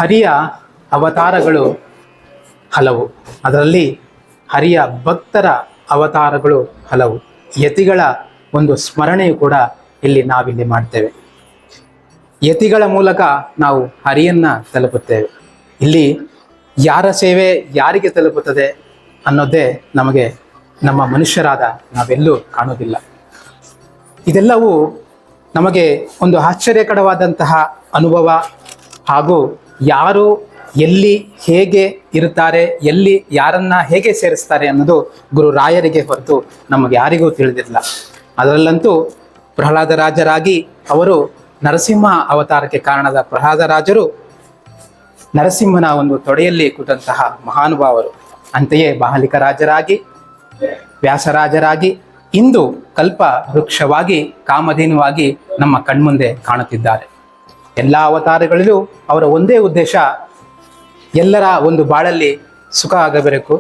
ಹರಿಯ ಅವತಾರಗಳು ಹಲವು. ಅದರಲ್ಲಿ ಹರಿಯ ಭಕ್ತರ ಅವತಾರಗಳು ಹಲವು. ಯತಿಗಳ ಒಂದು ಸ್ಮರಣೆಯು ಕೂಡ ನಾವಿಲ್ಲಿ ಮಾಡ್ತೇವೆ. ಯತಿಗಳ ಮೂಲಕ ನಾವು ಹರಿಯನ್ನ ತಲುಪುತ್ತೇವೆ. ಇಲ್ಲಿ ಯಾರ ಸೇವೆ ಯಾರಿಗೆ ತಲುಪುತ್ತದೆ ಅನ್ನೋದೇ ನಮಗೆ ನಮ್ಮ ಮನುಷ್ಯರಾದ ನಾವೆಲ್ಲೂ ಕಾಣೋದಿಲ್ಲ. ಇದೆಲ್ಲವೂ ನಮಗೆ ಒಂದು ಆಶ್ಚರ್ಯಕರವಾದಂತಹ ಅನುಭವ. ಹಾಗೂ ಯಾರು ಎಲ್ಲಿ ಹೇಗೆ ಇರುತ್ತಾರೆ, ಎಲ್ಲಿ ಯಾರನ್ನ ಹೇಗೆ ಸೇರಿಸ್ತಾರೆ ಅನ್ನೋದು ಗುರು ರಾಯರಿಗೆ ಹೊರತು ನಮಗೆ ಯಾರಿಗೂ ತಿಳಿದಿಲ್ಲ. ಅದರಲ್ಲಂತೂ ಪ್ರಹ್ಲಾದರಾಜರಾಗಿ ಅವರು ನರಸಿಂಹ ಅವತಾರಕ್ಕೆ ಕಾರಣದ ಪ್ರಹ್ಲಾದರಾಜರು ನರಸಿಂಹನ ಒಂದು ತೊಡೆಯಲ್ಲಿ ಕೂತಂತಹ ಮಹಾನುಭಾವರು. ಅಂತೆಯೇ ಬಾಹಲಿಕ ರಾಜರಾಗಿ, ವ್ಯಾಸರಾಜರಾಗಿ, ಇಂದು ಕಲ್ಪ ವೃಕ್ಷವಾಗಿ, ಕಾಮಧೇನುವಾಗಿ ನಮ್ಮ ಕಣ್ಮುಂದೆ ಕಾಣುತ್ತಿದ್ದಾರೆ. ಎಲ್ಲ ಅವತಾರಗಳಲ್ಲೂ ಅವರ ಒಂದೇ ಉದ್ದೇಶ ಎಲ್ಲರ ಒಂದು ಬಾಳಲ್ಲಿ ಸುಖ ಆಗಬೇಕು,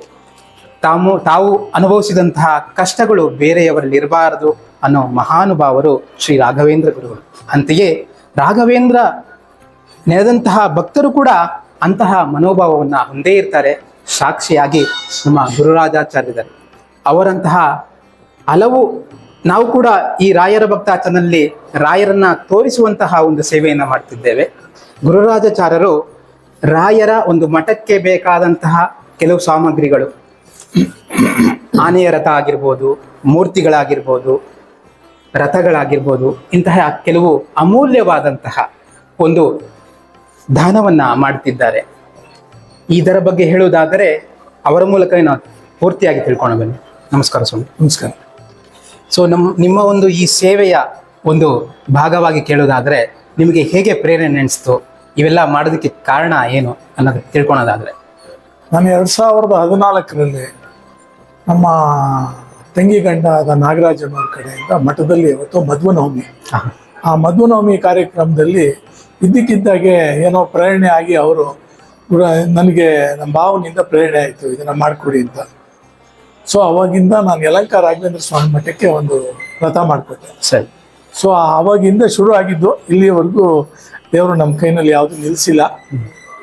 ತಾವು ಅನುಭವಿಸಿದಂತಹ ಕಷ್ಟಗಳು ಬೇರೆಯವರಲ್ಲಿ ಇರಬಾರದು ಅನ್ನೋ ಮಹಾನುಭಾವರು ಶ್ರೀ ರಾಘವೇಂದ್ರ ಗುರುಗಳು. ಅಂತೆಯೇ ರಾಘವೇಂದ್ರ ನೆನೆದಂತಹ ಭಕ್ತರು ಕೂಡ ಅಂತಹ ಮನೋಭಾವವನ್ನು ಹೊಂದೇ ಇರ್ತಾರೆ. ಸಾಕ್ಷಿಯಾಗಿ ನಮ್ಮ ಗುರುರಾಜಾಚಾರ್ಯರು ಅವರಂತಹ ಹಲವು ನಾವು ಕೂಡ ಈ ರಾಯರ ಭಕ್ತಾಚನಲ್ಲಿ ರಾಯರನ್ನ ತೋರಿಸುವಂತಹ ಒಂದು ಸೇವೆಯನ್ನು ಮಾಡ್ತಿದ್ದೇವೆ. ಗುರುರಾಜಾಚಾರ್ಯರು ರಾಯರ ಒಂದು ಮಠಕ್ಕೆ ಬೇಕಾದಂತಹ ಕೆಲವು ಸಾಮಗ್ರಿಗಳು, ಆನೆಯ ರಥ ಆಗಿರ್ಬೋದು, ಮೂರ್ತಿಗಳಾಗಿರ್ಬೋದು, ರಥಗಳಾಗಿರ್ಬೋದು, ಇಂತಹ ಕೆಲವು ಅಮೂಲ್ಯವಾದಂತಹ ಒಂದು ದಾನವನ್ನ ಮಾಡ್ತಿದ್ದಾರೆ. ಇದರ ಬಗ್ಗೆ ಹೇಳುವುದಾದರೆ ಅವರ ಮೂಲಕ ನಾವು ಪೂರ್ತಿಯಾಗಿ ತಿಳ್ಕೊಂಡು ಬನ್ನಿ. ನಮಸ್ಕಾರ ಸ್ವಾಮಿ. ನಮಸ್ಕಾರ. ಸೊ ನಿಮ್ಮ ಒಂದು ಈ ಸೇವೆಯ ಒಂದು ಭಾಗವಾಗಿ ಕೇಳೋದಾದರೆ ನಿಮಗೆ ಹೇಗೆ ಪ್ರೇರಣೆ ಅನಿಸ್ತು, ಇವೆಲ್ಲ ಮಾಡೋದಕ್ಕೆ ಕಾರಣ ಏನು ಅನ್ನೋದು ತಿಳ್ಕೊಳೋದಾದರೆ? ನಾನು 2014ರಲ್ಲಿ ನಮ್ಮ ತಂಗಿ ಗಂಡ ಆದ ನಾಗರಾಜನವ್ರ ಕಡೆಯಿಂದ ಮಠದಲ್ಲಿ ಇವತ್ತು ಮಧ್ವನವಮಿ, ಆ ಮಧ್ವನವಮಿ ಕಾರ್ಯಕ್ರಮದಲ್ಲಿ ಇದ್ದಕ್ಕಿದ್ದಾಗೆ ಏನೋ ಪ್ರೇರಣೆ ಆಗಿ ಅವರು ನನಗೆ ನಮ್ಮ ಭಾವನಿಂದ ಪ್ರೇರಣೆ ಆಯಿತು, ಇದನ್ನು ಮಾಡಿಕೊಡಿ ಅಂತ. ಸೊ ಅವಾಗಿಂದ ನಾನು ಯಲಹಂಕ ರಾಘವೇಂದ್ರ ಸ್ವಾಮಿ ಮಠಕ್ಕೆ ಒಂದು ವ್ರತ ಮಾಡಿಕೊಟ್ಟೆ. ಸರಿ. ಸೊ ಆವಾಗಿಂದ ಶುರು ಆಗಿದ್ದು ಇಲ್ಲಿವರೆಗೂ ದೇವರು ನಮ್ಮ ಕೈನಲ್ಲಿ ಯಾವುದು ನಿಲ್ಲಿಸಿಲ್ಲ,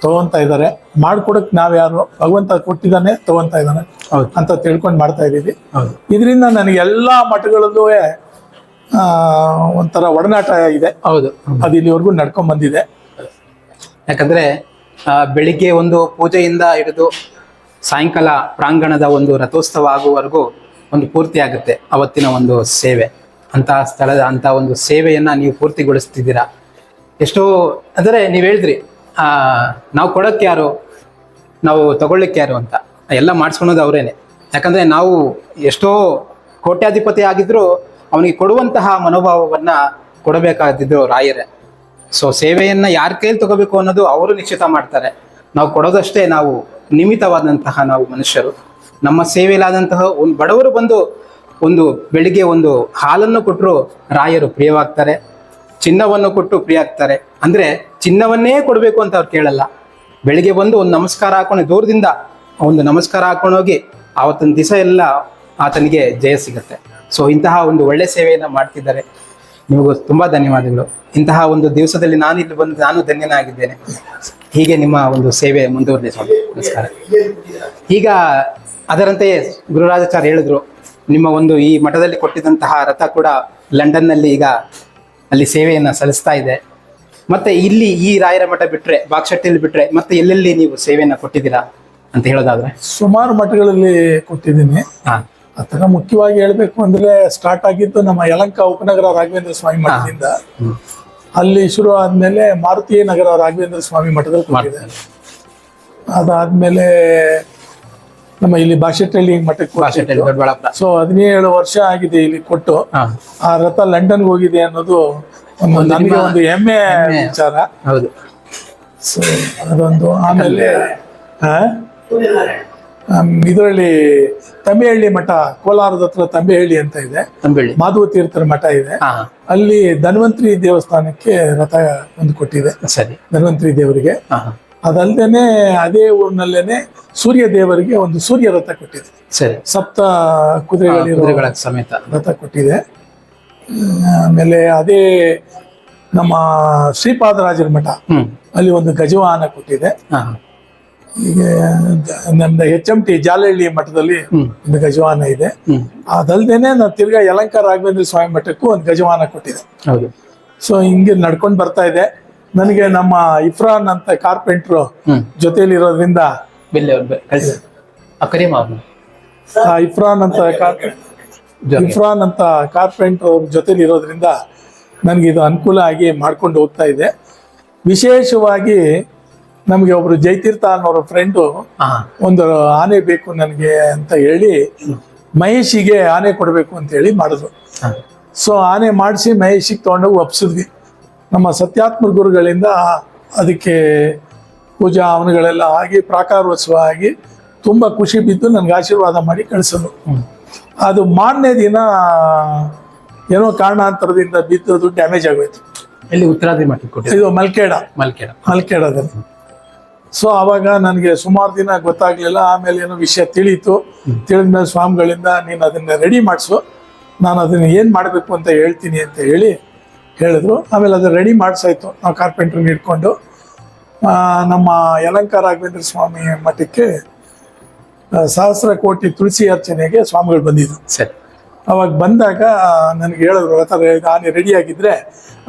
ತಗೊಂತಾ ಇದ್ದಾರೆ. ಮಾಡ್ಕೊಡಕ್ಕೆ ನಾವ್ಯಾರು, ಭಗವಂತ ಕೊಟ್ಟಿದ್ದಾನೆ, ತಗೊಂತಾ ಇದ್ದಾನೆ ಅಂತ ತಿಳ್ಕೊಂಡು ಮಾಡ್ತಾ ಇದ್ದೀವಿ. ಇದರಿಂದ ನನಗೆ ಎಲ್ಲ ಮಠಗಳಲ್ಲೂ ಒಂಥರ ಒಡನಾಟ ಇದೆ. ಹೌದು, ಅದು ಇಲ್ಲಿವರೆಗೂ ನಡ್ಕೊಂಡ್ ಬಂದಿದೆ. ಯಾಕಂದ್ರೆ ಬೆಳಿಗ್ಗೆ ಒಂದು ಪೂಜೆಯಿಂದ ಹಿಡಿದು ಸಾಯಂಕಾಲ ಪ್ರಾಂಗಣದ ಒಂದು ರಥೋತ್ಸವ ಆಗುವವರೆಗೂ ಒಂದು ಪೂರ್ತಿ ಆಗುತ್ತೆ ಅವತ್ತಿನ ಒಂದು ಸೇವೆ. ಅಂತಹ ಸ್ಥಳದ ಅಂತ ಒಂದು ಸೇವೆಯನ್ನ ನೀವು ಪೂರ್ತಿಗೊಳಿಸ್ತಿದ್ದೀರಾ. ಎಷ್ಟೋ ಅಂದರೆ ನೀವು ಹೇಳಿದ್ರಿ ನಾವು ಕೊಡೋಕ್ಕೆ ಯಾರು, ನಾವು ತಗೊಳ್ಳಿಕ್ಕೆ ಯಾರು ಅಂತ. ಎಲ್ಲ ಮಾಡಿಸ್ಕೊಳೋದು ಅವರೇನೆ. ಯಾಕಂದರೆ ನಾವು ಎಷ್ಟೋ ಕೋಟ್ಯಾಧಿಪತಿ ಆಗಿದ್ರೂ ಅವನಿಗೆ ಕೊಡುವಂತಹ ಮನೋಭಾವವನ್ನು ಕೊಡಬೇಕಾದಿದ್ದು ರಾಯರೇ. ಸೊ ಸೇವೆಯನ್ನು ಯಾರ ಕೈಯಲ್ಲಿ ತಗೋಬೇಕು ಅನ್ನೋದು ಅವರು ನಿಶ್ಚಿತ ಮಾಡ್ತಾರೆ. ನಾವು ಕೊಡೋದಷ್ಟೇ ನಾವು ನಿಮಿತ್ತವಾದಂತಹ ನಾವು ಮನುಷ್ಯರು. ನಮ್ಮ ಸೇವೆಯಲ್ಲಾದಂತಹ ಒಂದು ಬಡವರು ಬಂದು ಒಂದು ಬೆಳಿಗ್ಗೆ ಒಂದು ಹಾಲನ್ನು ಕೊಟ್ಟರು ರಾಯರು ಪ್ರಿಯವಾಗ್ತಾರೆ, ಚಿನ್ನವನ್ನು ಕೊಟ್ಟು ಪ್ರಿಯ ಆಗ್ತಾರೆ. ಅಂದರೆ ಚಿನ್ನವನ್ನೇ ಕೊಡಬೇಕು ಅಂತ ಅವ್ರು ಕೇಳಲ್ಲ. ಬೆಳಿಗ್ಗೆ ಬಂದು ಒಂದು ನಮಸ್ಕಾರ ಹಾಕೊಂಡು ದೂರದಿಂದ ಒಂದು ನಮಸ್ಕಾರ ಹಾಕೊಂಡೋಗಿ ಆವತ್ತಿನ ದಿವಸ ಎಲ್ಲ ಆತನಿಗೆ ಜಯ ಸಿಗುತ್ತೆ. ಸೊ ಇಂತಹ ಒಂದು ಒಳ್ಳೆ ಸೇವೆಯನ್ನು ಮಾಡ್ತಿದ್ದಾರೆ. ನಿಮಗೂ ತುಂಬ ಧನ್ಯವಾದಗಳು. ಇಂತಹ ಒಂದು ದಿವಸದಲ್ಲಿ ನಾನು ಇಲ್ಲಿ ಬಂದು ನಾನು ಧನ್ಯನಾಗಿದ್ದೇನೆ. ಹೀಗೆ ನಿಮ್ಮ ಒಂದು ಸೇವೆ ಮುಂದುವರೆದ ಸ್ವಾಮಿ. ನಮಸ್ಕಾರ. ಈಗ ಅದರಂತೆಯೇ ಗುರುರಾಜಾಚಾರ್ಯ ಹೇಳಿದ್ರು, ನಿಮ್ಮ ಒಂದು ಈ ಮಠದಲ್ಲಿ ಕೊಟ್ಟಿದ್ದಂತಹ ರಥ ಕೂಡ ಲಂಡನ್ನಲ್ಲಿ ಈಗ ಅಲ್ಲಿ ಸೇವೆಯನ್ನು ಸಲ್ಲಿಸ್ತಾ ಇದೆ. ಮತ್ತೆ ಇಲ್ಲಿ ಈ ರಾಯರ ಮಠ ಬಿಟ್ರೆ, ಬಾಗಶೆಟ್ಟಿಯಲ್ಲಿ ಬಿಟ್ರೆ ಮತ್ತೆ ಎಲ್ಲೆಲ್ಲಿ ನೀವು ಸೇವೆಯನ್ನು ಕೊಟ್ಟಿದ್ದೀರಾ ಅಂತ ಹೇಳೋದಾದ್ರೆ? ಸುಮಾರು ಮಠಗಳಲ್ಲಿ ಕೊಟ್ಟಿದ್ದೀನಿ. ಆತರ ಮುಖ್ಯವಾಗಿ ಹೇಳ್ಬೇಕು ಅಂದ್ರೆ ಸ್ಟಾರ್ಟ್ ಆಗಿದ್ದು ನಮ್ಮ ಯಲಹಂಕ ಉಪನಗರ ರಾಘವೇಂದ್ರ ಸ್ವಾಮಿ ಮಠದಿಂದ. ಅಲ್ಲಿ ಶುರು ಆದ್ಮೇಲೆ ಮಾರುತಿ ನಗರ ರಾಘವೇಂದ್ರ ಸ್ವಾಮಿ ಮಠದಲ್ಲಿ ಕೊಟ್ಟಿದೆ. ಅದಾದ್ಮೇಲೆ ನಮ್ಮ ಇಲ್ಲಿ ಬಾಗಶೆಟ್ಟಹಳ್ಳಿ ಮಠಕ್ಕೆ. ಸೊ 17 ವರ್ಷ ಆಗಿದೆ ಇಲ್ಲಿ ಕೊಟ್ಟು. ಆ ರಥ ಲಂಡನ್ಗೆ ಹೋಗಿದೆ ಅನ್ನೋದು ನನಗೆ ಒಂದು ಹೆಮ್ಮೆ ವಿಚಾರ. ಹೌದು. ಸೊ ಅದೊಂದು. ಆಮೇಲೆ ಇದರಲ್ಲಿ ತಂಬಿಹಳ್ಳಿ ಮಠ, ಕೋಲಾರದ ಹತ್ರ ತಂಬಿಹಳ್ಳಿ ಅಂತ ಇದೆ, ಮಾಧವ ತೀರ್ಥರ ಮಠ ಇದೆ. ಅಲ್ಲಿ ಧನ್ವಂತರಿ ದೇವಸ್ಥಾನಕ್ಕೆ ರಥ ಒಂದು ಕೊಟ್ಟಿದೆ, ಧನ್ವಂತರಿ ದೇವರಿಗೆ. ಅದಲ್ದೇನೆ ಅದೇ ಊರಿನಲ್ಲೇನೆ ಸೂರ್ಯ ದೇವರಿಗೆ ಒಂದು ಸೂರ್ಯ ರಥ ಕೊಟ್ಟಿದೆ, ಸಪ್ತ ಕುದುರೆಗಳ ಸಮೇತ ರಥ ಕೊಟ್ಟಿದೆ. ಆಮೇಲೆ ಅದೇ ನಮ್ಮ ಶ್ರೀಪಾದರಾಜರ ಮಠ ಹ್ಮ್ ಅಲ್ಲಿ ಒಂದು ಗಜವಾಹನ ಕೊಟ್ಟಿದೆ. ಹಾ ಈಗ ನಮ್ದು HMT ಜಾಲಹಳ್ಳಿ ಮಠದಲ್ಲಿ ಒಂದು ಗಜವಾಹನ ಇದೆ. ಹ್ಮ್ ಅದಲ್ದೇನೆ ನಾನು ತಿರ್ಗಾ ಯಲಹಂಕ ರಾಘವೇಂದ್ರ ಸ್ವಾಮಿ ಮಠಕ್ಕೂ ಒಂದು ಗಜವಾಹನ ಕೊಟ್ಟಿದೆ. ಹೌದು. ಸೊ ಹಿಂಗೆ ನಡ್ಕೊಂಡು ಬರ್ತಾ ಇದೆ. ನನಗೆ ನಮ್ಮ ಇಫ್ರಾನ್ ಅಂತ ಕಾರ್ಪೆಂಟ್ರು ಹ್ಮ್ ಜೊತೆಲಿ ಇರೋದ್ರಿಂದ ಬಿಲ್ಲೆ ಅವ್ರು ಕಳಿಸಿ ಅಕರಿಮ ಅವ್ರನ್ನ ಇಫ್ರಾನ್ ಅಂತ ಕಾರ್ಪೆಂಟ್ರ್ ಅವ್ರ ಜೊತೆಲಿ ಇರೋದ್ರಿಂದ ನನಗೆ ಇದು ಅನುಕೂಲ ಆಗಿ ಮಾಡ್ಕೊಂಡು ಹೋಗ್ತಾ ಇದೆ. ವಿಶೇಷವಾಗಿ ನಮಗೆ ಒಬ್ರು ಜಯತೀರ್ಥ ಅನ್ನೋರ ಫ್ರೆಂಡು ಹಾ ಒಂದು ಆನೆ ಬೇಕು ನನಗೆ ಅಂತ ಹೇಳಿ ಮಹೇಶಿಗೆ ಆನೆ ಕೊಡಬೇಕು ಅಂತ ಹೇಳಿ ಮಾಡಿದ್ರು. ಹಾ ಸೊ ಆನೆ ಮಾಡಿಸಿ ಮಹೇಶಿಗೆ ತೊಗೊಂಡೋಗಿ ಒಪ್ಸಿದ್ವಿ. ನಮ್ಮ ಸತ್ಯಾತ್ಮ ಗುರುಗಳಿಂದ ಅದಕ್ಕೆ ಪೂಜಾ ಹವನಗಳೆಲ್ಲ ಆಗಿ ಪ್ರಾಕಾರೋತ್ಸವ ಆಗಿ ತುಂಬ ಖುಷಿ ಬಿದ್ದು ನನಗೆ ಆಶೀರ್ವಾದ ಮಾಡಿ ಕಳಿಸೋದು. ಅದು ಮಾರನೇ ದಿನ ಏನೋ ಕಾರಣಾಂತರದಿಂದ ಬಿದ್ದದು ಡ್ಯಾಮೇಜ್ ಆಗೋಯ್ತು. ಇಲ್ಲಿ ಉತ್ತರಾದಿ ಮಠಕ್ಕೆ ಕೊಟ್ಟಿದ್ದು ಇದು ಮಲ್ಕೇಡ ಮಲ್ಕೇಡ. ಮಲ್ಕೇಡದಲ್ಲಿ. ಸೊ ಆವಾಗ ನನಗೆ ಸುಮಾರು ದಿನ ಗೊತ್ತಾಗ್ಲಿಲ್ಲ. ಆಮೇಲೆ ಏನೋ ವಿಷಯ ತಿಳಿಯಿತು. ತಿಳಿದ್ಮೇಲೆ ಸ್ವಾಮಿಗಳಿಂದ ನೀನು ಅದನ್ನ ರೆಡಿ ಮಾಡಿಸು, ನಾನು ಅದನ್ನ ಏನು ಮಾಡಬೇಕು ಅಂತ ಹೇಳ್ತೀನಿ ಅಂತ ಹೇಳಿದ್ರು. ಆಮೇಲೆ ಅದನ್ನ ರೆಡಿ ಮಾಡಿಸಾಯ್ತು. ನಾವು ಕಾರ್ಪೆಂಟ್ರನ್ನ ಇಟ್ಕೊಂಡು ನಮ್ಮ ಯಲಹಂಕ ರಾಘವೇಂದ್ರ ಸ್ವಾಮಿ ಮಠಕ್ಕೆ ಸಹಸ್ರ ಕೋಟಿ ತುಳಸಿ ಅರ್ಚನೆಗೆ ಸ್ವಾಮಿಗಳು ಬಂದಿದ್ರು. ಸರಿ. ಅವಾಗ ಬಂದಾಗ ನನಗೆ ಹೇಳಿದ್ರು, ಆನೆ ರೆಡಿ ಆಗಿದ್ರೆ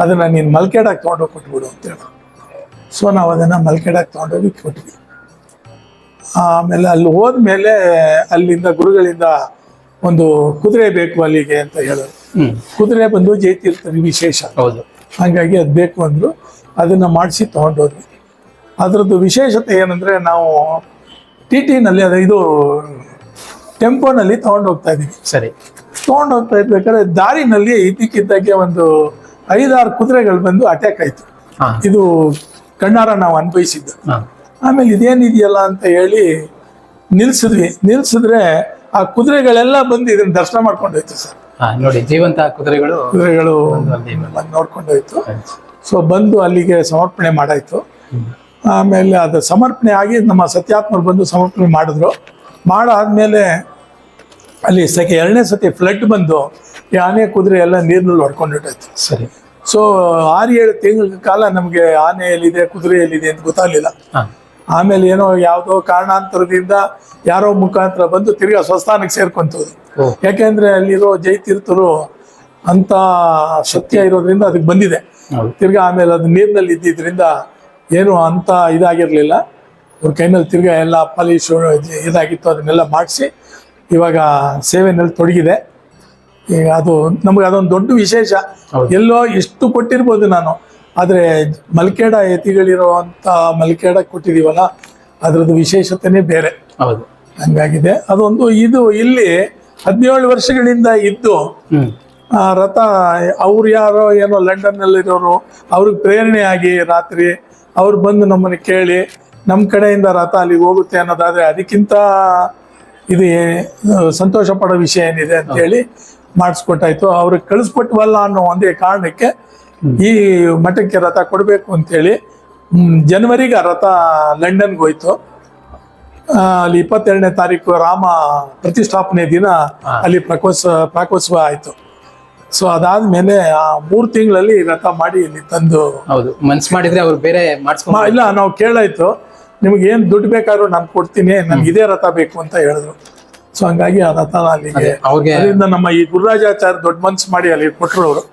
ಅದನ್ನ ನೀನು ಮಲ್ಕೇಡಾಗಿ ತೊಗೊಂಡೋಗಿ ಕೊಟ್ಬಿಡು ಅಂತ ಹೇಳಿದ್ರು. ಸೊ ನಾವು ಅದನ್ನು ಮಲ್ಕೇಡಾಗಿ ತೊಗೊಂಡೋಗಿ ಕೊಟ್ವಿ. ಆಮೇಲೆ ಅಲ್ಲಿ ಹೋದ್ಮೇಲೆ ಅಲ್ಲಿಂದ ಗುರುಗಳಿಂದ ಒಂದು ಕುದುರೆ ಬೇಕು ಅಲ್ಲಿಗೆ ಅಂತ ಹೇಳಿದ್ರು. ಕುದುರೆ ಬಂದು ಜಯತೀರ್ಥರಿಗೆ ವಿಶೇಷ. ಹೌದು. ಹಾಗಾಗಿ ಅದು ಬೇಕು ಅಂದರು. ಅದನ್ನು ಮಾಡಿಸಿ ತೊಗೊಂಡೋದ್ವಿ. ಅದರದ್ದು ವಿಶೇಷತೆ ಏನಂದರೆ ನಾವು TTನಲ್ಲಿ ಇದು ಟೆಂಪೋನಲ್ಲಿ ತೊಗೊಂಡೋಗ್ತಾ ಇದ್ದೀವಿ. ಸರಿ. ತೊಗೊಂಡೋಗ್ತಾ ಇರ್ಬೇಕಾದ್ರೆ ದಾರಿನಲ್ಲಿ ಇದ್ದಕ್ಕಿದ್ದಾಗೆ ಒಂದು 5-6 ಕುದುರೆಗಳು ಬಂದು ಅಟ್ಯಾಕ್ ಆಯಿತು. ಇದು ಕಣ್ಣಾರ ನಾವು ಅನ್ಭವಿಸಿದ್ದು. ಆಮೇಲೆ ಇದೇನಿದೆಯಲ್ಲ ಅಂತ ಹೇಳಿ ನಿಲ್ಸಿದ್ರೆ ಆ ಕುದುರೆಗಳೆಲ್ಲ ಬಂದು ಇದನ್ನ ದರ್ಶನ ಮಾಡ್ಕೊಂಡೋಯ್ತು ಸರ್. ನೋಡಿ, ಜೀವಂತ ಕುದುರೆಗಳು ನೋಡ್ಕೊಂಡೋಯ್ತು. ಸೊ ಬಂದು ಅಲ್ಲಿಗೆ ಸಮರ್ಪಣೆ ಮಾಡಾಯ್ತು. ಆಮೇಲೆ ಅದು ಸಮರ್ಪಣೆ ಆಗಿ ನಮ್ಮ ಸತ್ಯಾತ್ಮರು ಬಂದು ಸಮರ್ಪಣೆ ಮಾಡಿದ್ರು. ಮಾಡಾದ್ಮೇಲೆ ಅಲ್ಲಿ ಎರಡನೇ ಸತಿ ಫ್ಲಡ್ ಬಂದು ಈ ಆನೆ ಕುದುರೆ ಎಲ್ಲ ನೀರಿನಲ್ಲಿ ಹೊಡ್ಕೊಂಡಿಟ್ಟಾಯ್ತು. ಸರಿ. ಸೊ 6-7 ತಿಂಗಳ ಕಾಲ ನಮಗೆ ಆನೆ ಎಲ್ಲಿದೆ ಕುದುರೆ ಎಲ್ಲಿದೆ ಅಂತ ಗೊತ್ತಾಗಲಿಲ್ಲ. ಆಮೇಲೆ ಏನೋ ಯಾವುದೋ ಕಾರಣಾಂತರದಿಂದ ಯಾರೋ ಮುಖಾಂತರ ಬಂದು ತಿರ್ಗಾ ಸ್ವಸ್ಥಾನಕ್ಕೆ ಸೇರ್ಕೊಂತದ್ದು. ಯಾಕೆಂದ್ರೆ ಅಲ್ಲಿರೋ ಜಯತೀರ್ಥರು ಅಂತ ಸತ್ಯ ಇರೋದ್ರಿಂದ ಅದಕ್ಕೆ ಬಂದಿದೆ. ತಿರ್ಗಾ ಆಮೇಲೆ ಅದು ನೀರಿನಲ್ಲಿ ಇದ್ದಿದ್ರಿಂದ ಏನು ಅಂತ ಇದಾಗಿರ್ಲಿಲ್ಲ. ಅವ್ರ ಕೈನಲ್ಲಿ ತಿರ್ಗಾ ಎಲ್ಲ ಪಾಲಿಶು ಇದಾಗಿತ್ತು, ಅದನ್ನೆಲ್ಲ ಮಾಡಿಸಿ ಇವಾಗ ಸೇವೆನಲ್ಲಿ ತೊಡಗಿದೆ. ಈಗ ಅದು ನಮಗೆ ಅದೊಂದು ದೊಡ್ಡ ವಿಶೇಷ. ಎಲ್ಲೋ ಎಷ್ಟು ಕೊಟ್ಟಿರ್ಬೋದು ನಾನು, ಆದರೆ ಮಲ್ಕೇಡ ಯತಿಗಳಿರುವಂಥ ಮಲ್ಕೇಡ ಕೊಟ್ಟಿದ್ದೀವಲ್ಲ, ಅದರದ್ದು ವಿಶೇಷತೆನೇ ಬೇರೆ. ಹೌದು. ಹಂಗಾಗಿದೆ. ಅದೊಂದು ಇದು ಇಲ್ಲಿ 17 ವರ್ಷಗಳಿಂದ ಇದ್ದು ರಥ ಅವ್ರು ಯಾರೋ ಏನೋ ಲಂಡನ್ನಲ್ಲಿರೋರು ಅವ್ರಿಗೆ ಪ್ರೇರಣೆ ಆಗಿ ರಾತ್ರಿ ಅವ್ರು ಬಂದು ನಮ್ಮನ್ನು ಕೇಳಿ ನಮ್ಮ ಕಡೆಯಿಂದ ರಥ ಅಲ್ಲಿಗೆ ಹೋಗುತ್ತೆ ಅನ್ನೋದಾದರೆ ಅದಕ್ಕಿಂತ ಇದು ಸಂತೋಷ ಪಡೋ ವಿಷಯ ಏನಿದೆ ಅಂತ ಹೇಳಿ ಮಾಡಿಸ್ಕೊಟ್ಟಾಯ್ತು. ಅವ್ರಿಗೆ ಕಳಿಸ್ಕೊಟ್ವಲ್ಲ ಅನ್ನೋ ಒಂದೇ ಕಾರಣಕ್ಕೆ ಈ ಮಠಕ್ಕೆ ರಥ ಕೊಡಬೇಕು ಅಂತೇಳಿ ಜನವರಿಗೆ ಆ ರಥ ಲಂಡನ್ಗೆ ಹೋಯ್ತು. ಅಲ್ಲಿ 22ನೇ ತಾರೀಕು ರಾಮ ಪ್ರತಿಷ್ಠಾಪನೆ ದಿನ ಅಲ್ಲಿ ಪ್ರಾಕೋತ್ಸವ ಆಯ್ತು. ಸೊ ಅದಾದ್ಮೇಲೆ ಆ 3 ತಿಂಗಳಲ್ಲಿ ರಥ ಮಾಡಿ ಇಲ್ಲಿ ತಂದು. ಹೌದು, ಮನ್ಸು ಮಾಡಿದ್ರೆ ಅವ್ರು ಬೇರೆ ಇಲ್ಲ, ನಾವು ಕೇಳಾಯ್ತು, ನಿಮ್ಗೆ ಏನ್ ದುಡ್ಡು ಬೇಕಾದ್ರೂ ನಾನು ಕೊಡ್ತೀನಿ, ನನ್ಗೆ ಇದೇ ರಥ ಬೇಕು ಅಂತ ಹೇಳಿದ್ರು. ಸೊ ಹಂಗಾಗಿ ಆ ರಥ ಅಲ್ಲಿಗೆ ಅದರಿಂದ ನಮ್ಮ ಈ ಗುರುರಾಜಾಚಾರ್ಯ ದೊಡ್ಡ ಮನ್ಸು ಮಾಡಿ ಅಲ್ಲಿ ಕೊಟ್ಟರು ಅವರು.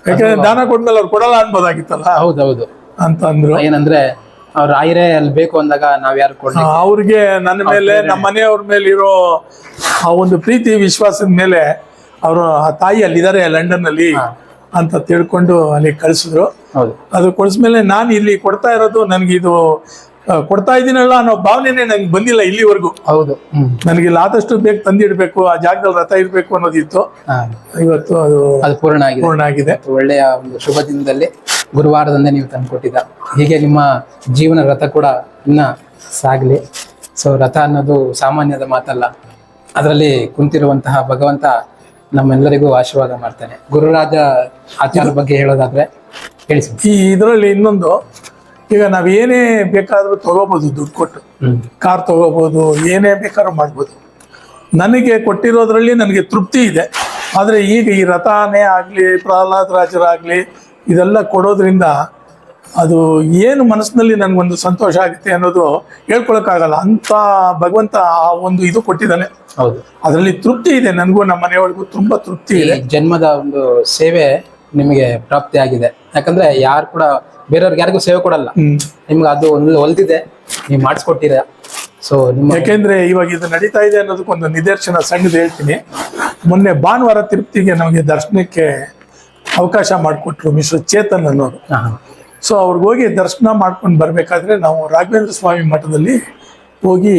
ಯಾಕಂದ್ರೆ ದಾನ ಕೊಟ್ಮೇಲೆ ಅವ್ರು ಕೊಡಲ್ಲ ಅನ್ಬೋದಾಗಿತ್ತಲ್ಲ. ಹೌದೌದು ಅಂತ ಅಂದ್ರು. ಏನಂದ್ರೆ ಅವ್ರ ಆಯ್ರೆ ಅಲ್ಲಿ ಬೇಕು ಅಂದಾಗ ನಾವ್ ಯಾರು ಕೊಡ್ಲಿ. ಅವ್ರಿಗೆ ನನ್ನ ಮೇಲೆ ನಮ್ಮ ಮನೆಯವ್ರ ಮೇಲೆ ಇರೋ ಆ ಒಂದು ಪ್ರೀತಿ ವಿಶ್ವಾಸದ ಮೇಲೆ ಅವರು ಆ ತಾಯಿ ಅಲ್ಲಿದ್ದಾರೆ ಲಂಡನ್ ಅಲ್ಲಿ ಅಂತ ತಿಳ್ಕೊಂಡು ಅಲ್ಲಿ ಕಳಿಸಿದ್ರು. ಅದು ಕಳಿಸ್ಮೇಲೆ ನಾನು ಇಲ್ಲಿ ಕೊಡ್ತಾ ಇರೋದು ನನಗೆ ಇದು ಕೊಡ್ತಾ ಇದ್ದೀನಲ್ಲ ಅನ್ನೋ ಭಾವನೆನೇ ನಂಗೆ ಬಂದಿಲ್ಲ ಇಲ್ಲಿವರೆಗೂ. ಹೌದು, ನನಗೆ ಇಲ್ಲಿ ಆದಷ್ಟು ಬೇಗ ತಂದಿಡ್ಬೇಕು, ಆ ಜಾಗದಲ್ಲಿ ರಥ ಇರ್ಬೇಕು ಅನ್ನೋದಿತ್ತು. ಇವತ್ತು ಅದು ಪೂರ್ಣ ಆಗಿದೆ. ಒಳ್ಳೆಯ ಒಂದು ಶುಭ ದಿನದಲ್ಲಿ ಗುರುವಾರದಂದೇ ನೀವು ತಂದು ಕೊಟ್ಟಿದ್ದ. ಹೀಗೆ ನಿಮ್ಮ ಜೀವನ ರಥ ಕೂಡ ಇನ್ನ ಸಾಗಲಿ. ಸೊ ರಥ ಅನ್ನೋದು ಸಾಮಾನ್ಯದ ಮಾತಲ್ಲ, ಅದರಲ್ಲಿ ಕುಂತಿರುವಂತಹ ಭಗವಂತ ನಮ್ಮೆಲ್ಲರಿಗೂ ಆಶೀರ್ವಾದ ಮಾಡ್ತಾನೆ. ಗುರುರಾಜ ಆಚಾರ್ಯ ಬಗ್ಗೆ ಹೇಳೋದಾದ್ರೆ ಹೇಳಿಸಿ. ಈ ಇದರಲ್ಲಿ ಇನ್ನೊಂದು, ಈಗ ನಾವ್ ಏನೇ ಬೇಕಾದ್ರೂ ತಗೋಬಹುದು, ದುಡ್ಡು ಕೊಟ್ಟು ಕಾರ್ ತಗೋಬಹುದು, ಏನೇ ಬೇಕಾದ್ರೂ ಮಾಡ್ಬೋದು. ನನಗೆ ಕೊಟ್ಟಿರೋದ್ರಲ್ಲಿ ನನಗೆ ತೃಪ್ತಿ ಇದೆ. ಆದ್ರೆ ಈಗ ಈ ರಥನೇ ಆಗ್ಲಿ, ಪ್ರಹ್ಲಾದ್ ರಾಜರಾಗ್ಲಿ, ಇದೆಲ್ಲ ಕೊಡೋದ್ರಿಂದ ಅದು ಏನು ಮನಸ್ಸಿನಲ್ಲಿ ನನಗೊಂದು ಸಂತೋಷ ಆಗುತ್ತೆ ಅನ್ನೋದು ಹೇಳ್ಕೊಳಕ್ಕಾಗಲ್ಲ ಅಂತ ಭಗವಂತ ಆ ಒಂದು ಇದು ಕೊಟ್ಟಿದ್ದಾನೆ. ಹೌದು, ಅದರಲ್ಲಿ ತೃಪ್ತಿ ಇದೆ, ನನಗೂ ನಮ್ಮ ಮನೆಯೊಳಗೂ ತುಂಬಾ ತೃಪ್ತಿ ಈ ಇದೆ. ಜನ್ಮದ ಒಂದು ಸೇವೆ ನಿಮಗೆ ಪ್ರಾಪ್ತಿ ಆಗಿದೆ. ಯಾಕಂದ್ರೆ ಯಾರು ಕೂಡ ಬೇರೆಯವ್ರಿಗೆ ಯಾರಿಗೂ ಸೇವೆ ಕೊಡಲ್ಲ, ನಿಮ್ಗೆ ಅದು ಒಂದು ಒಲ್ದಿದೆ, ನೀವು ಮಾಡಿಸ್ಕೊಟ್ಟಿರ. ಸೊ ನಿಮ್ಮ ಯಾಕೆಂದ್ರೆ ಇವಾಗ ಇದು ನಡೀತಾ ಇದೆ ಅನ್ನೋದಕ್ಕೊಂದು ನಿದರ್ಶನ ಸಣ್ಣದು ಹೇಳ್ತೀನಿ. ಮೊನ್ನೆ ಭಾನುವಾರ ತಿರುಪ್ತಿಗೆ ನಮಗೆ ದರ್ಶನಕ್ಕೆ ಅವಕಾಶ ಮಾಡಿಕೊಟ್ರು ಮಿಸ್ಟರ್ ಚೇತನ್ ಅನ್ನೋರು. ಸೊ ಅವ್ರಿಗೆ ಹೋಗಿ ದರ್ಶನ ಮಾಡ್ಕೊಂಡು ಬರ್ಬೇಕಾದ್ರೆ ನಾವು ರಾಘವೇಂದ್ರ ಸ್ವಾಮಿ ಮಠದಲ್ಲಿ ಹೋಗಿ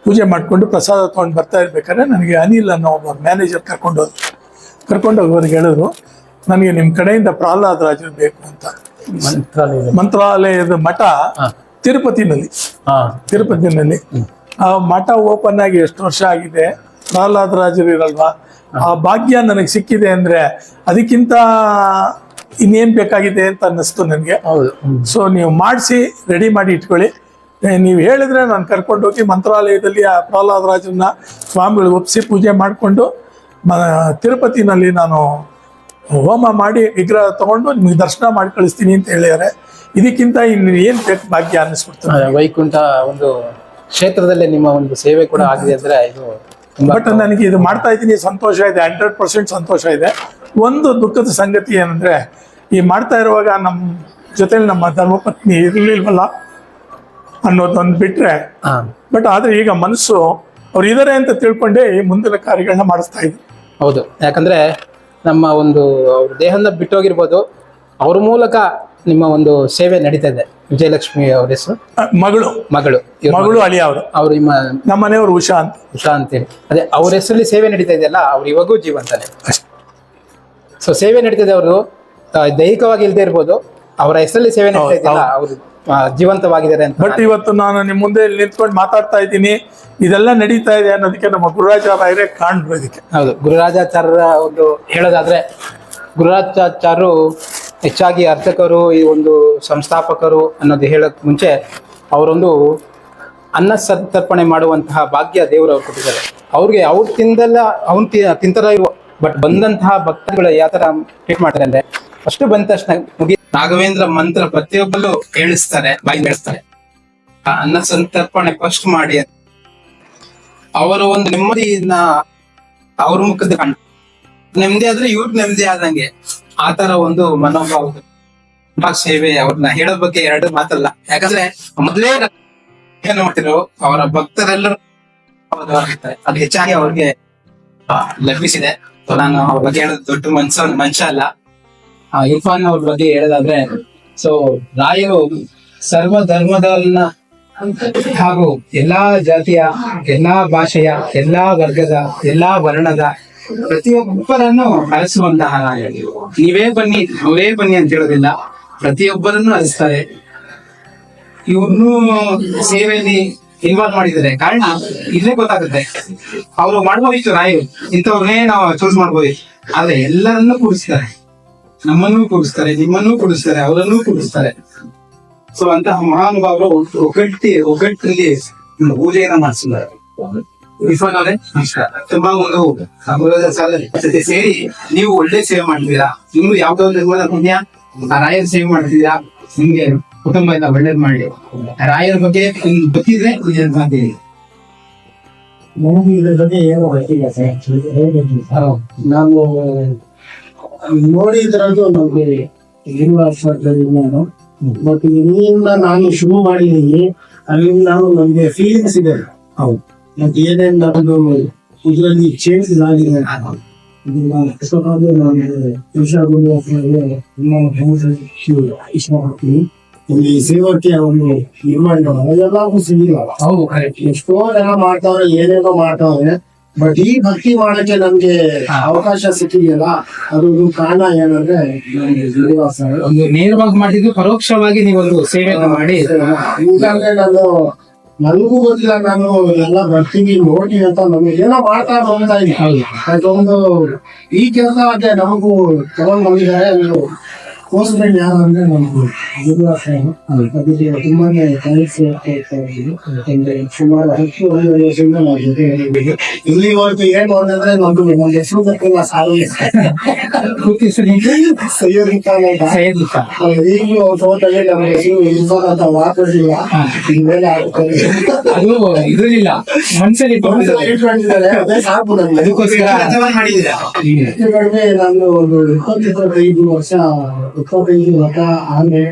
ಪೂಜೆ ಮಾಡಿಕೊಂಡು ಪ್ರಸಾದ ತೊಗೊಂಡು ಬರ್ತಾ ಇರ್ಬೇಕಾದ್ರೆ ನನಗೆ ಅನಿಲ್ ಅನ್ನೋ ಒಬ್ಬ ಮ್ಯಾನೇಜರ್ ಕರ್ಕೊಂಡು ಅವ್ರಿಗೆ ಹೇಳಿದ್ರು, ನನಗೆ ನಿಮ್ಮ ಕಡೆಯಿಂದ ಪ್ರಹ್ಲಾದ್ ರಾಜರು ಬೇಕು ಅಂತ. ಮಂತ್ರಾಲಯದ ಮಠ ತಿರುಪತಿನಲ್ಲಿ ಆ ಮಠ ಓಪನ್ ಆಗಿ ಎಷ್ಟು ವರ್ಷ ಆಗಿದೆ, ಪ್ರಹ್ಲಾದ್ ರಾಜರು ಇರಲ್ವಾ, ಆ ಭಾಗ್ಯ ನನಗೆ ಸಿಕ್ಕಿದೆ ಅಂದ್ರೆ ಅದಕ್ಕಿಂತ ಇನ್ನೇನ್ ಬೇಕಾಗಿದೆ ಅಂತ ಅನ್ನಿಸ್ತು ನನಗೆ. ಸೊ ನೀವು ಮಾಡಿಸಿ ರೆಡಿ ಮಾಡಿ ಇಟ್ಕೊಳ್ಳಿ, ನೀವು ಹೇಳಿದ್ರೆ ನಾನು ಕರ್ಕೊಂಡು ಹೋಗಿ ಮಂತ್ರಾಲಯದಲ್ಲಿ ಆ ಪ್ರಹ್ಲಾದ್ ರಾಜನ್ನ ಸ್ವಾಮಿಗಳಿಗೆ ಒಪ್ಪಿಸಿ ಪೂಜೆ ಮಾಡಿಕೊಂಡು ತಿರುಪತಿನಲ್ಲಿ ನಾನು ಹೋಮ ಮಾಡಿ ವಿಗ್ರಹ ತಗೊಂಡು ನಿಮ್ಗೆ ದರ್ಶನ ಮಾಡಿ ಕಳಿಸ್ತೀನಿ ಅಂತ ಹೇಳಿದ್ದಾರೆ. ಇದಕ್ಕಿಂತ ಇನ್ನು ಏನ್ ಬೇಕು ಭಾಗ್ಯ ಅನ್ನಿಸ್ಬಿಡ್ತದೆ. ವೈಕುಂಠ ಒಂದು ಕ್ಷೇತ್ರದಲ್ಲೇ ನಿಮ್ಮ ಒಂದು ಸೇವೆ ಕೂಡ ಆಗಿದೆ ಅಂದ್ರೆ ಇದು ಬಟ್ ನನಗೆ ಇದು ಮಾಡ್ತಾ ಇದ್ದೀನಿ, ಸಂತೋಷ ಇದೆ, 100% ಸಂತೋಷ ಇದೆ. ಒಂದು ದುಃಖದ ಸಂಗತಿ ಏನಂದ್ರೆ ಈ ಮಾಡ್ತಾ ಇರುವಾಗ ನಮ್ಮ ಜೊತೆಲಿ ನಮ್ಮ ಧರ್ಮಪತ್ನಿ ಇರ್ಲಿಲ್ವಲ್ಲ ಅನ್ನೋದೊಂದು ಬಿಟ್ರೆ, ಬಟ್ ಆದ್ರೆ ಈಗ ಮನಸ್ಸು ಅವ್ರು ಇದಾರೆ ಅಂತ ತಿಳ್ಕೊಂಡೆ ಈ ಮುಂದಿನ ಕಾರ್ಯಗಳನ್ನ ಮಾಡಿಸ್ತಾ ಇದ್ವಿ. ಹೌದು, ಯಾಕಂದ್ರೆ ನಮ್ಮ ಒಂದು ಅವ್ರ ದೇಹನ ಬಿಟ್ಟೋಗಿರ್ಬೋದು, ಅವ್ರ ಮೂಲಕ ನಿಮ್ಮ ಒಂದು ಸೇವೆ ನಡೀತಾ ಇದೆ. ವಿಜಯಲಕ್ಷ್ಮಿ ಅವ್ರ ಹೆಸರು ಮಗಳು ಅಳಿಯ ಅವರು ನಮ್ಮ ಮನೆಯವರು ಉಷಾ ಅಂತೇಳಿ, ಅದೇ ಅವ್ರ ಹೆಸರಲ್ಲಿ ಸೇವೆ ನಡೀತಾ ಇದೆಯಲ್ಲ, ಅವ್ರು ಇವಾಗೂ ಜೀವಂತಾನೆ. ಸೊ ಸೇವೆ ನಡೀತಿದೆ, ಅವರು ದೈಹಿಕವಾಗಿ ಇಲ್ಲದೆ ಇರ್ಬೋದು, ಅವರ ಹೆಸರಲ್ಲಿ ಸೇವೆ ನಡೀತಾ ಇದೆಯಲ್ಲ, ಅವರು ಜೀವಂತವಾಗಿದ್ದಾರೆ ಅಂತ. ಬಟ್ ಇವತ್ತು ನಾನು ನಿಮ್ಮ ಮುಂದೆ ನಿಂತ್ಕೊಂಡು ಮಾತಾಡ್ತಾ ಇದ್ದೀನಿ, ಇದೆಲ್ಲ ನಡೀತಾ ಇದೆ ಅನ್ನೋದಕ್ಕೆ ನಮ್ಮ ಗುರುರಾಜಾಚಾರ್ಯರೇ ಕಾಣ್ರು. ಇದಕ್ಕೆ ಹೌದು, ಗುರುರಾಜಾಚಾರ್ಯರ ಒಂದು ಹೇಳೋದಾದ್ರೆ, ಗುರುರಾಜಾಚಾರ್ಯರು ಹೆಚ್ಚಾಗಿ ಅರ್ಚಕರು, ಈ ಒಂದು ಸಂಸ್ಥಾಪಕರು ಅನ್ನೋದು ಹೇಳಕ್ ಮುಂಚೆ ಅವರೊಂದು ಅನ್ನ ಸಂತರ್ಪಣೆ ಮಾಡುವಂತಹ ಭಾಗ್ಯ ದೇವರು ಅವ್ರು ಕೊಟ್ಟಿದ್ದಾರೆ. ಅವ್ರಿಗೆ ಅವ್ರು ಅವ್ನು ತಿಂತರ ಬಟ್ ಬಂದಂತಹ ಭಕ್ತಗಳು ಯಾವ ತರ ಟ್ರೀಟ್ ಮಾಡ್ತಾರೆ ಅಂದ್ರೆ, ಫಸ್ಟ್ ಬಂದ ತಕ್ಷಣ ರಾಘವೇಂದ್ರ ಮಂತ್ರ ಪ್ರತಿಯೊಬ್ಬರು ಹೇಳಿಸ್ತಾರೆ, ಬಾಯಿ ಬೆಳೆಸ್ತಾರೆ. ಅನ್ನ ಸಂತರ್ಪಣೆ ಫಸ್ಟ್ ಮಾಡಿ ಅವರು ಒಂದು ನೆಮ್ಮದಿಯನ್ನ ಅವ್ರ ಮುಖದ ಕಾಣ, ನೆಮ್ಮದಿ ಆದ್ರೆ ಇವ್ರಿಗೆ ನೆಮ್ಮದಿ ಆದಂಗೆ, ಆ ತರ ಒಂದು ಮನೋಭಾವ ಸೇವೆ. ಅವ್ರನ್ನ ಹೇಳೋ ಬಗ್ಗೆ ಎರಡು ಮಾತಲ್ಲ, ಯಾಕಂದ್ರೆ ಮೊದಲೇ ಏನು ಮಾಡ್ತಿರೋ ಅವರ ಭಕ್ತರೆಲ್ಲರೂ ಅದು ಹೆಚ್ಚಾಗಿ ಅವ್ರಿಗೆ ಲಭಿಸಿದೆ. ನಾನು ಅವ್ರ ಬಗ್ಗೆ ಹೇಳೋದು ದೊಡ್ಡ ಮನುಷ್ಯ ಅಲ್ಲ. ಇರ್ಫಾನ್ ಅವ್ರ ಬಗ್ಗೆ ಹೇಳೋದಾದ್ರೆ, ಸೊ ರಾಯರು ಸರ್ವ ಧರ್ಮದನ್ನ ಹಾಗೂ ಎಲ್ಲಾ ಜಾತಿಯ, ಎಲ್ಲಾ ಭಾಷೆಯ, ಎಲ್ಲಾ ವರ್ಗದ, ಎಲ್ಲಾ ವರ್ಣದ ಪ್ರತಿಯೊಬ್ಬರನ್ನು ಅರಸುವಂತಹ ರಾಯರು. ನೀವೇ ಬನ್ನಿ ಅವರೇ ಬನ್ನಿ ಅಂತ ಹೇಳೋದಿಲ್ಲ, ಪ್ರತಿಯೊಬ್ಬರನ್ನು ಅರಸ್ತಾರೆ. ಇವ್ರನ್ನೂ ಸೇವೆಯಲ್ಲಿ ಇನ್ವಾಲ್ವ್ ಮಾಡಿದ್ದಾರೆ. ಕಾರಣ ಇಲ್ಲೇ ಗೊತ್ತಾಗುತ್ತೆ, ಅವ್ರು ಮಾಡ್ಬೋದಿತ್ತು ರಾಯರು, ಇಂಥವ್ರನ್ನೇ ನಾವು ಚೂಸ್ ಮಾಡ್ಬೋದಿತ್ತು, ಆದ್ರೆ ಎಲ್ಲರನ್ನೂ ಕೂಡಿಸ್ತಾರೆ. ನಮ್ಮನ್ನೂ ಕೂಡಿಸ್ತಾರೆ, ನಿಮ್ಮನ್ನೂ ಕೂಡಿಸ್ತಾರೆ, ಅವರನ್ನೂ ಕೂಡಿಸ್ತಾರೆ. ಸೊ ಅಂತಹ ಮಹಾನುಭಾವರು ಒಗ್ಗಟ್ಟಲ್ಲಿ ಪೂಜೆಯನ್ನ ಮಾಡಿಸಿದ್ದಾರೆ. ತುಂಬಾ ಒಂದು ಜೊತೆ ಸೇರಿ ನೀವು ಒಳ್ಳೆ ಸೇವೆ ಮಾಡ್ತೀರಾ, ನೀವು ಯಾವ್ದೋ ನಿರ್ಮಾಣ ಪುಣ್ಯ ಆ ರಾಯರ ಸೇವೆ ಮಾಡ್ತಿದ್ದೀರಾ, ನಿಮ್ಗೆ ಕುಟುಂಬ ಎಲ್ಲ ಒಳ್ಳೇದ್ ಮಾಡಿ. ರಾಯರ ಬಗ್ಗೆ ಗೊತ್ತಿದ್ರೆ ನನಗೆ ಇದ್ರ ಬಗ್ಗೆ ಏನೋ ಗೊತ್ತಿಲ್ಲ ಸರ್. ನಾನು ನೋಡಿದ್ರದ್ದು ನಮ್ಗೆ ನಾನು, ಬಟ್ ಇಲ್ಲಿಂದ ನಾನು ಶುರು ಮಾಡಿದ್ದೀನಿ, ಅಲ್ಲಿಂದ ನಾನು ನಮ್ಗೆ ಫೀಲಿಂಗ್ಸ್ ಇದೆ. ಹೌದು, ಮತ್ತೆ ಏನೇನು ನಮ್ದು ಇದರಲ್ಲಿ ಚೇಂಜಸ್ ಆಗಿದೆ. ಇಷ್ಟಪಡ್ತೀನಿ ಇಲ್ಲಿ ಸೇವಕ್ಕೆ ಒಂದು ನಿರ್ಮಾಣ ಎಲ್ಲಾರ್ಗು ಸಿಗಿಲ್ಲ. ಎಷ್ಟೋ ಜನ ಮಾಡ್ತಾವ್ರೆ, ಏನೇನೋ ಮಾಡ್ತಾವ್ರೆ, ಬಟ್ ಈ ಭಕ್ತಿ ಮಾಡಕ್ಕೆ ನಮ್ಗೆ ಅವಕಾಶ ಸಿಕ್ಕಿದೆಯಲ್ಲ, ಅದು ಕಾರಣ ಏನಂದ್ರೆ ನಮ್ಗೆ ಶ್ರೀನಿವಾಸ ಒಂದು ನೇರವಾಗಿ ಮಾಡಿದ್ದು, ಪರೋಕ್ಷವಾಗಿ ನೀವೊಂದು ಸೇವೆಯನ್ನು ಮಾಡಿ. ಯಾಕಂದ್ರೆ ನನಗೂ ಗೊತ್ತಿಲ್ಲ, ನಾನು ಎಲ್ಲ ಬರ್ತೀನಿ ನೋಡಿ ಅಂತ ನಮ್ಗೆ ಏನೋ ಮಾಡ್ತಾ ಹೋಗ್ತಾ ಇದ್ದೀನಿ. ಅದೊಂದು ಈ ಕೆಲಸ ಅದೇ ನಮಗೂ ತಗೊಂಡ್ ಬಂದಿದ್ದಾರೆ. ಕ್ಲೋಸ್ ಫ್ರೆಂಡ್ ಯಾರು ಅಂದ್ರೆ ನಮ್ದು ಗುರುವಾರ ಅದಕ್ಕೆ ತುಂಬಾನೇ ಥ್ಯಾಂಕ್ಸ್ ಹೇಳ್ತಾ ಇದ್ದೀವಿ. ಯಾಕಂದ್ರೆ ಸುಮಾರು 10 ವರ್ಷದಿಂದ ನಾವು ಜೊತೆ ಇದ್ದೀವಿ. ಇಲ್ಲಿವರೆಗೂ ಏನು ಅಂತಂದ್ರೆ ನಮ್ದು ಒಂದು ಹೆಸರು ಗೊತ್ತಿಲ್ಲ ಸಾಲು ಸೈಯದ್ ಖಾನ್ ಅಂತ. ಈಗಲೂ ಟೋಟಲಿ ನಮ್ಮ ಹೆಸರು ಇರ್ಫಾನ್ ಅಂತ ಮಾತಾಡಿಲ್ಲ. ಇನ್ಮೇಲೆ ಆಗ್ತಾರೆ ಅದು ಇದ್ರಲ್ಲಿಲ್ಲ ಮನ್ಸಲ್ಲಿ ಇಟ್ಕೊಂಡಿದ್ದಾರೆ. ಅದೇ ಸಾಕು ನಮ್ಗೆ. ಅದಕ್ಕೋಸ್ಕರ ಹೆಚ್ಚು ಕಡಿಮೆ ನಾನು ಒಂದು 25 ವರ್ಷ 25 ವರ್ಷ ಆಮೇಲೆ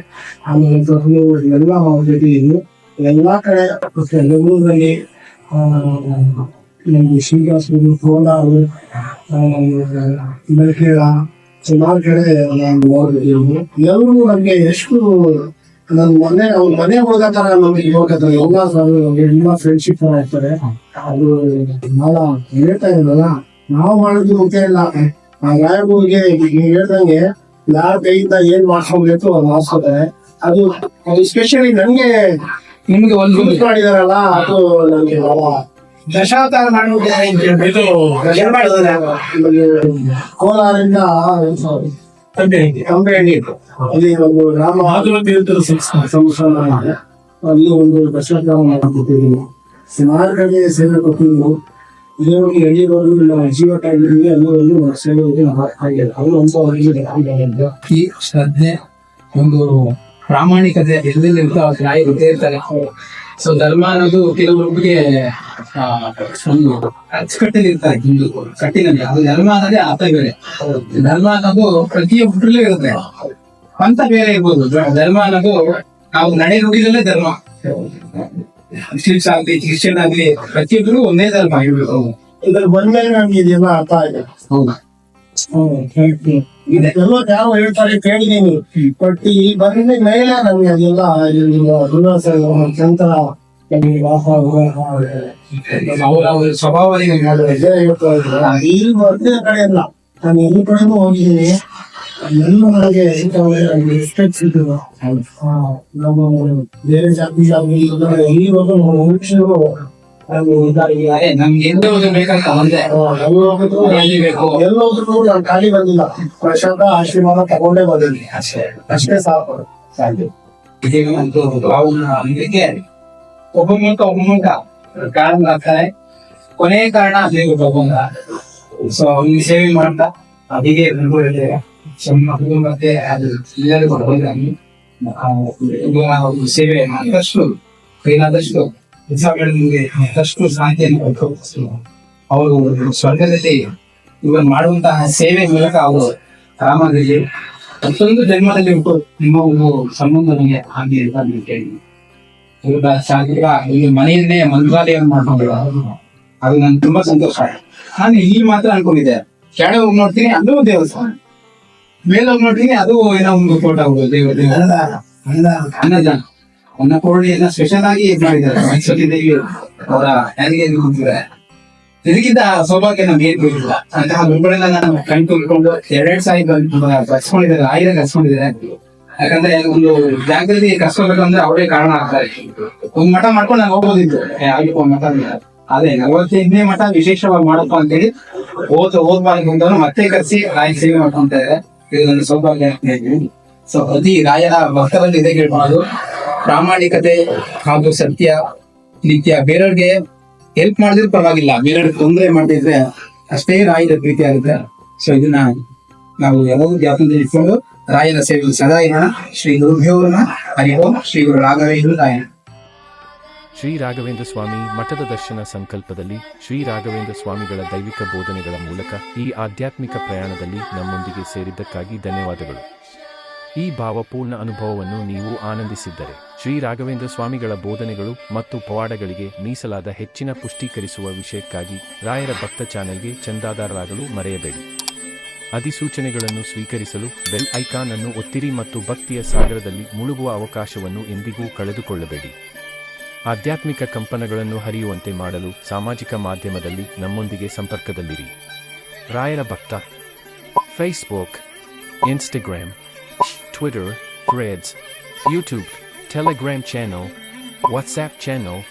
ಎಲ್ಲ ಜೊತೆ ಇದ್ವಿ. ಎಲ್ಲಾ ಕಡೆ ಬೆಂಗಳೂರಲ್ಲಿ ನಮ್ಗೆ ಶ್ರೀನಿವಾಸಪುರ, ಕೋಲಾರ, ಬೆಳಕೇಳ ಸುಮಾರು ಕಡೆ ನಾನು ನೋಡಿದ್ದೀವಿ. ಎಲ್ಲರೂ ನಮ್ಗೆ ಎಷ್ಟು ನನ್ ಅವ್ರ ಮನೆ ಹೋಗೋ ತರ ನಮ್ಗೆ ಇವಾಗ ಎಲ್ಲ ಫ್ರೆಂಡ್ಶಿಪ್ ಇರ್ತಾರೆ. ಅದು ಬಹಳ ಹೇಳ್ತಾ ಇದ್ರಲ್ಲ, ನಾವು ಮಾಡೋದು ಮುಖ್ಯ ಇಲ್ಲ. ಆ ರಾಯಭೂಮಿಗೆ ನೀವು ಹೇಳ್ದಂಗೆ ಯಾರ ಕೈಯಿಂದ ಏನ್ ಮಾಡ್ಸ್ಕೊಬೇಕು ಅದು ಮಾಡ್ಸ್ಕೊತಾರೆ. ಅದು ಸ್ಪೆಷಲಿ ನನ್ಗೆ ನಿಮ್ಗೆ ಒಂದು ಮಾಡಿದಾರಲ್ಲ, ಅದು ನನ್ಗೆ ಬಹಳ ದಶಾವತಾರ ಮಾಡ್ಬಿಟ್ಟು ಕೋಲಾರಿಂದ ಕಂಬೆಹಳ್ಳಿ ಅಲ್ಲಿ ಒಂದು ಗ್ರಾಮ ಸಂಸ್ಥಾನ ಇದೆ. ಅಲ್ಲಿ ಒಂದು ದಶಾವತಾರ ಮಾಡಿಕೊಟ್ಟಿದ್ದೀನಿ. ಸುಮಾರು ಕಡೆ ಸೇವೆ ಕೊಟ್ಟಿದ್ದೀನಿ. ಇಲ್ಲಿವರೆಗೂ ಎಲ್ಲಿವರೆಗೂ ನಾವು ಜೀವ ಕಾಯ್ದಿದ್ದೀವಿ, ಅಲ್ಲಿವರೆಗೂ ಸೇವೆ ಅವರು ಅಂತ ಈ ಶ್ರದ್ಧೆ, ಒಂದು ಪ್ರಾಮಾಣಿಕತೆ ಎಲ್ಲೆಲ್ಲಿ ಇರ್ತಾವ ಇದ್ದೇ ಇರ್ತಾರೆ. ಸೊ ಧರ್ಮ ಅನ್ನೋದು ಕೆಲವೊಬ್ಬರಿಗೆ ಒಂದು ಅಚ್ಚುಕಟ್ಟಲ್ಲಿ ಇರ್ತಾರೆ. ಹಿಂದೂ ಕಟ್ಟಿನಲ್ಲಿ ಅದು ಧರ್ಮ ಅನ್ನೋದೇ ಅರ್ಥ ಬೇರೆ. ಧರ್ಮ ಅನ್ನೋದು ಪ್ರತಿಯೊಬ್ಬರಲ್ಲೂ ಇರುತ್ತೆ. ಪಂಥ ಬೇರೆ ಇರ್ಬೋದು. ಧರ್ಮ ಅನ್ನೋದು ನಾವು ನಡೆ ನುಡಿದಲ್ಲೇ ಧರ್ಮ. ಮುಸ್ಲಿಮ್ಸ್ ಆಗ್ಲಿ, ಕ್ರಿಶ್ಚಿಯನ್ ಆಗ್ಲಿ, ಪ್ರತಿಯೊಬ್ಬರು ಒಂದೇ ಧರ್ಮ ಇರ್ಬೇಕು. ಇದ್ರಲ್ಲಿ ಬಂದ್ಮೇಲೆ ನಮ್ಗೆ ಇದೆಲ್ಲ ಅರ್ಥ ಆಗಿದೆ. ಹೌದಾ? ಇದೆಲ್ಲ ಯಾವ ಹೇಳ್ತಾರೆ ಕೇಳಿದೀನಿ, ಬಟ್ ಈ ಬಂದ ಮೇಲೆ ನಮ್ಗೆ ಅದೆಲ್ಲ ನಂತರ ಅವರ ಸ್ವಭಾವನೆ ಇಲ್ಲಿ ಒಂದೇ ಕಡೆ ಇಲ್ಲ, ನಾನು ಎಲ್ಲ ಕಡೆನೂ ಹೋಗಿದ್ದೀನಿ. ಎಲ್ಲ ನನಗೆ ರೆಸ್ಪೆಕ್ಟ್ ಸಿಗ್ತದೆ. ನಮ್ಮ ಬೇರೆ ಜಾತಿ ನಮ್ಗೆ ಬೇಕಂತ ಒಂದೇ ಎಲ್ಲೋದ್ರು ನಾನು ಖಾಲಿ ಬಂದಿಲ್ಲ. ಪ್ರಶಾಂತ ಆಶೀರ್ವಾದ ತಗೊಂಡೇ ಬಂದಿದ್ದೀನಿ. ಅಷ್ಟೇ ಸಾಕು. ಒಬ್ಬ ಮೂಲಕ ಕಾರಣ ಆಗ್ತಾರೆ. ಕೊನೆಯ ಕಾರಣ ಭಗವಂತ. ಸೊ ಅವ್ನಿಗೆ ಸೇವೆ ಮಾಡ್ತಾ ಹೀಗೆ ಮತ್ತೆ ಅದು ಸೇವೆ ಮತ್ತಷ್ಟು ಕೈಲಾದಷ್ಟು ನಿಮಗೆ ಮತ್ತಷ್ಟು ಶಾಂತಿಯನ್ನು ಅವರು ಸ್ವರ್ಗದಲ್ಲಿ ಇವರು ಮಾಡುವಂತಹ ಸೇವೆ ಮೂಲಕ ಅವರು ರಾಮದಲ್ಲಿ ಮತ್ತೊಂದು ಜನ್ಮದಲ್ಲಿ ನಿಮ್ಮ ಒಂದು ಸಂಬಂಧ ನನಗೆ ಹಾಗೆ ಅಂತ ಕೇಳಿ ಇಲ್ಲಿ ಮನೆಯನ್ನೇ ಮಂತ್ರಾಲಯವನ್ನು ಮಾಡ್ಕೊಂಡಿಲ್ಲ. ಅದು ನನ್ಗೆ ತುಂಬಾ ಸಂತೋಷ. ನಾನು ಇಲ್ಲಿ ಮಾತ್ರ ಅನ್ಕೊಂಡಿದ್ದೆ, ಕೆಳಗೆ ಹೋಗಿ ನೋಡ್ತೀನಿ ಅದು ದೇವಸ್ಥಾನ, ಮೇಲೆ ಹೋಗಿ ನೋಡ್ತೀನಿ ಅದು ಏನೋ ಒಂದು ಫೋಟೋ ಅನ್ನದಾನ ಅನ್ನಪೂರ್ಣಿಯನ್ನ ಸ್ಪೆಷಲ್ ಆಗಿ ಇದ್ ಮಾಡಿದ್ದಾರೆ. ಮೈಸೂರಿ ದೇವಿ ಅವರ ಯಾರಿಗೆ ತಿರುಗಿದ್ದ ಸೌಭಾಗ್ಯ ನಮ್ಗೆ ಏನ್ ಬೇಕಿಲ್ಲ. ಅಂತಹ ಗುರುಗಳೆಲ್ಲ ನಾನು ಕಣ್ ತುಂಬಿಕೊಂಡು 2 ಸಾರಿ ಕಸ್ಕೊಂಡಿದ್ದಾರೆ, 1000 ಕಸ್ಕೊಂಡಿದ್ದಾರೆ. ಯಾಕಂದ್ರೆ ಒಂದು ಜಾಗದಲ್ಲಿ ಕಸ್ಕೋಬೇಕಂದ್ರೆ ಅವರೇ ಕಾರಣ ಆಗ್ತಾರೆ. ಒಂದ್ ಮಠ ಮಾಡ್ಕೊಂಡು ನಾನು ಹೋಗ್ಬೋದಿತ್ತು, ಆಗಿತ್ತು ಒಂದ್ ಮಠ. ಅದೇ 45ನೇ ಮಠ ವಿಶೇಷವಾಗಿ ಮಾಡಪ್ಪ ಅಂತೇಳಿ ಓದ್ಬಾರ್ದು ಮತ್ತೆ ಕರೆಸಿ ರಾಯ ಸೇವೆ ಮಾಡ್ಕೊಂತ ಇದೆ. ಇದು ನನ್ನ ಸೌಭಾಗ್ಯ ಅಂತ ಹೇಳಿ. ಸೊ ಪ್ರತಿ ರಾಯರ ಭಕ್ತರಲ್ಲಿ ಇದೇ ಕೇಳ್ಬೋದು, ಪ್ರಾಮಾಣಿಕತೆ ಹಾಗೂ ಸತ್ಯ ನಿತ್ಯ. ಬೇರೆಯವ್ರಿಗೆ ಹೆಲ್ಪ್ ಮಾಡಿದ್ರೆ ಪರವಾಗಿಲ್ಲ, ಬೇರೆಯವ್ರಿಗೆ ತೊಂದರೆ ಮಾಡ್ತಿದ್ರೆ ಅಷ್ಟೇ ರಾಯರ ಪ್ರೀತಿ ಆಗುತ್ತೆ. ಸೊ ಇದನ್ನ ನಾವು ಎಲ್ಲವೂ ಜಾತಿಯಲ್ಲಿ ಇಟ್ಕೊಂಡು ರಾಯನ ಸೇವೆ ಸದಾ ಇರೋಣ. ಶ್ರೀ ಗುರುಭ್ಯೋ ನಮಃ. ಹರಿ ಓಂ. ಶ್ರೀ ಗುರು ರಾಘವೇಂದ್ರ ರಾಯನ. ಶ್ರೀ ರಾಘವೇಂದ್ರ ಸ್ವಾಮಿ ಮಠದ ದರ್ಶನ ಸಂಕಲ್ಪದಲ್ಲಿ ಶ್ರೀ ರಾಘವೇಂದ್ರ ಸ್ವಾಮಿಗಳ ದೈವಿಕ ಬೋಧನೆಗಳ ಮೂಲಕ ಈ ಆಧ್ಯಾತ್ಮಿಕ ಪ್ರಯಾಣದಲ್ಲಿ ನಮ್ಮೊಂದಿಗೆ ಸೇರಿದ್ದಕ್ಕಾಗಿ ಧನ್ಯವಾದಗಳು. ಈ ಭಾವಪೂರ್ಣ ಅನುಭವವನ್ನು ನೀವು ಆನಂದಿಸಿದ್ದರೆ ಶ್ರೀ ರಾಘವೇಂದ್ರ ಸ್ವಾಮಿಗಳ ಬೋಧನೆಗಳು ಮತ್ತು ಪವಾಡಗಳಿಗೆ ಮೀಸಲಾದ ಹೆಚ್ಚಿನ ಪುಷ್ಟೀಕರಿಸುವ ವಿಷಯಕ್ಕಾಗಿ ರಾಯರ ಭಕ್ತ ಚಾನೆಲ್ಗೆ ಚಂದಾದಾರರಾಗಲು ಮರೆಯಬೇಡಿ. ಅಧಿಸೂಚನೆಗಳನ್ನು ಸ್ವೀಕರಿಸಲು ಬೆಲ್ ಐಕಾನ್ ಅನ್ನು ಒತ್ತಿರಿ ಮತ್ತು ಭಕ್ತಿಯ ಸಾಗರದಲ್ಲಿ ಮುಳುಗುವ ಅವಕಾಶವನ್ನು ಎಂದಿಗೂ ಕಳೆದುಕೊಳ್ಳಬೇಡಿ. ಆಧ್ಯಾತ್ಮಿಕ ಕಂಪನಗಳನ್ನು ಹರಿಯುವಂತೆ ಮಾಡಲು ಸಾಮಾಜಿಕ ಮಾಧ್ಯಮದಲ್ಲಿ ನಮ್ಮೊಂದಿಗೆ ಸಂಪರ್ಕದಲ್ಲಿರಿ. ರಾಯರ ಭಕ್ತ Facebook, Instagram, Twitter, Threads, YouTube, Telegram channel, WhatsApp channel.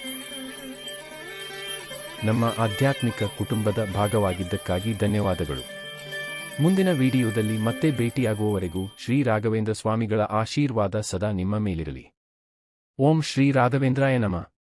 ನಮ್ಮ ಆಧ್ಯಾತ್ಮಿಕ ಕುಟುಂಬದ ಭಾಗವಾಗಿದ್ದಕ್ಕಾಗಿ ಧನ್ಯವಾದಗಳು. ಮುಂದಿನ ವಿಡಿಯೋದಲ್ಲಿ ಮತ್ತೆ ಭೇಟಿಯಾಗುವವರೆಗೂ ಶ್ರೀ ರಾಘವೇಂದ್ರ ಸ್ವಾಮಿಗಳ ಆಶೀರ್ವಾದ ಸದಾ ನಿಮ್ಮ ಮೇಲಿರಲಿ. ಓಂ ಶ್ರೀ ರಾಘವೇಂದ್ರಾಯ ನಮಃ.